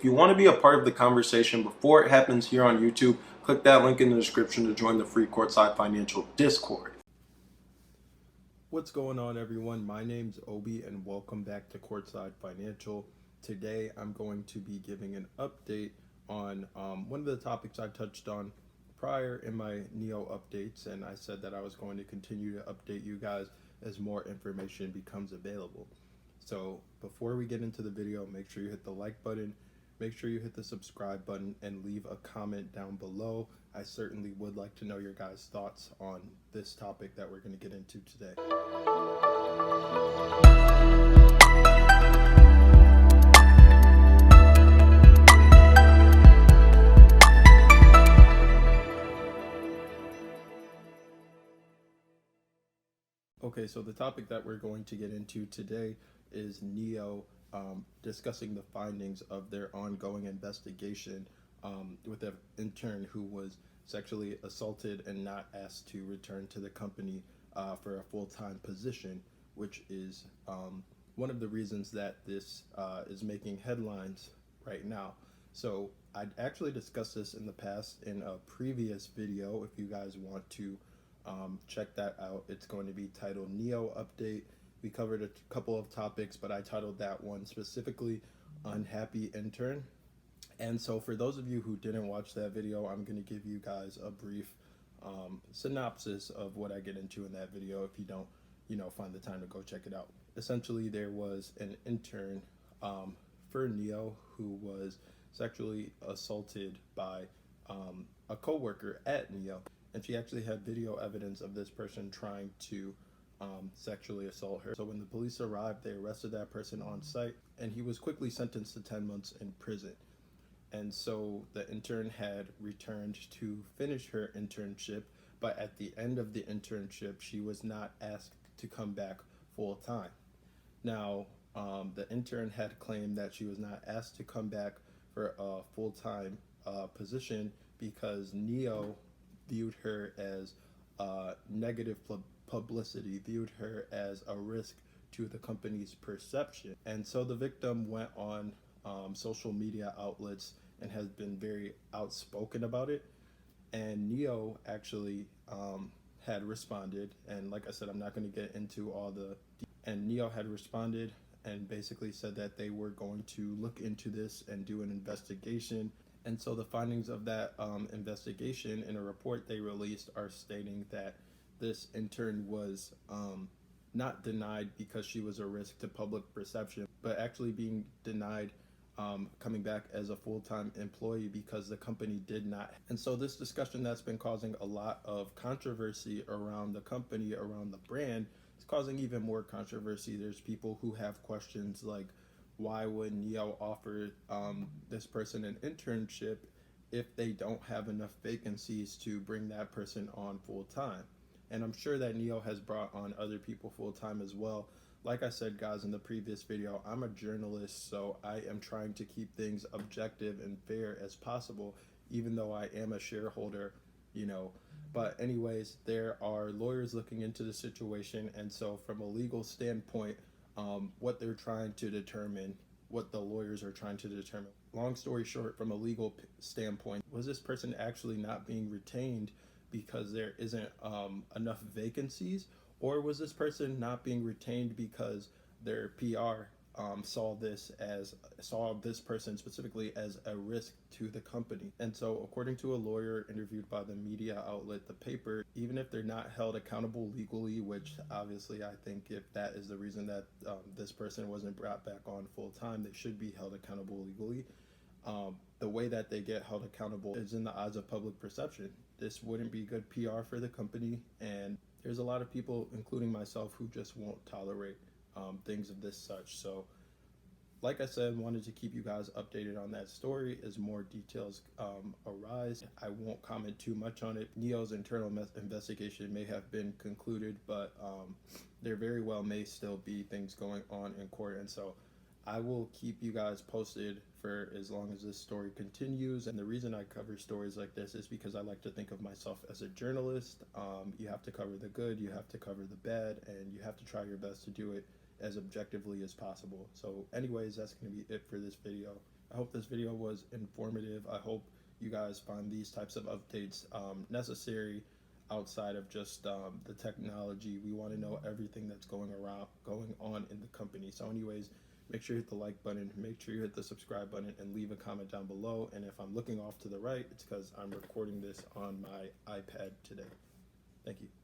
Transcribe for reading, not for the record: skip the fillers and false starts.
If you want to be a part of the conversation before it happens here on YouTube, click that link in the description to join the free Courtside Financial Discord. What's going on, everyone? My name's Obi and welcome back to Courtside Financial. Today I'm going to be giving an update on one of the topics I touched on prior in my NIO updates, and I said that I was going to continue to update you guys as more information becomes available. So before we get into the video, make sure you hit the like button, make sure you hit the subscribe button, and leave a comment down below. I certainly would like to know your guys' thoughts on this topic that we're going to get into today. Okay, so the topic that we're going to get into today is NIO discussing the findings of their ongoing investigation with an intern who was sexually assaulted and not asked to return to the company for a full-time position, which is one of the reasons that this is making headlines right now. So I'd actually discussed this in the past in a previous video. If you guys want to check that out, it's going to be titled NIO Update. We covered a couple of topics, but I titled that one specifically Unhappy Intern. And so for those of you who didn't watch that video, I'm going to give you guys a brief synopsis of what I get into in that video if you don't, find the time to go check it out. Essentially, there was an intern for NIO who was sexually assaulted by a coworker at NIO. And she actually had video evidence of this person trying to sexually assault her. So when the police arrived, they arrested that person on site, and he was quickly sentenced to 10 months in prison. And so the intern had returned to finish her internship, but at the end of the internship, she was not asked to come back full time. Now, the intern had claimed that she was not asked to come back for a full-time position because NIO viewed her as negative publicity, viewed her as a risk to the company's perception. And so the victim went on social media outlets and has been very outspoken about it. And NIO actually had responded. And like I said, I'm not going to get into all the... And NIO had responded and basically said that they were going to look into this and do an investigation. And so the findings of that investigation in a report they released are stating that this intern was not denied because she was a risk to public perception, but actually being denied coming back as a full-time employee because the company did not. And so this discussion that's been causing a lot of controversy around the company, around the brand, is causing even more controversy. There's people who have questions like, why would NIO offer this person an internship if they don't have enough vacancies to bring that person on full time? And I'm sure that NIO has brought on other people full time as well. Like I said, guys, in the previous video, I'm a journalist, so I am trying to keep things objective and fair as possible, even though I am a shareholder, But anyways, there are lawyers looking into the situation, and so from a legal standpoint, what they're trying to determine, what the lawyers are trying to determine. Long story short, from a legal standpoint, was this person actually not being retained because there isn't enough vacancies, or was this person not being retained because their PR saw this person specifically as a risk to the company? And so according to a lawyer interviewed by the media outlet The Paper, even if they're not held accountable legally, which obviously I think if that is the reason that this person wasn't brought back on full time, they should be held accountable legally. The way that they get held accountable is in the eyes of public perception. This wouldn't be good PR for the company, and there's a lot of people, including myself, who just won't tolerate things of this such. So like I said, wanted to keep you guys updated on that story as more details arise. I won't comment too much on it. NIO's internal investigation may have been concluded, but there very well may still be things going on in court. And so I will keep you guys posted for as long as this story continues. And the reason I cover stories like this is because I like to think of myself as a journalist. You have to cover the good, you have to cover the bad, and you have to try your best to do it as objectively as possible. So anyways, that's going to be it for this video. I hope this video was informative. I hope you guys find these types of updates necessary outside of just the technology. We want to know everything that's going on in the company. So anyways, make sure you hit the like button, make sure you hit the subscribe button, and leave a comment down below. And if I'm looking off to the right, it's because I'm recording this on my iPad today. Thank you.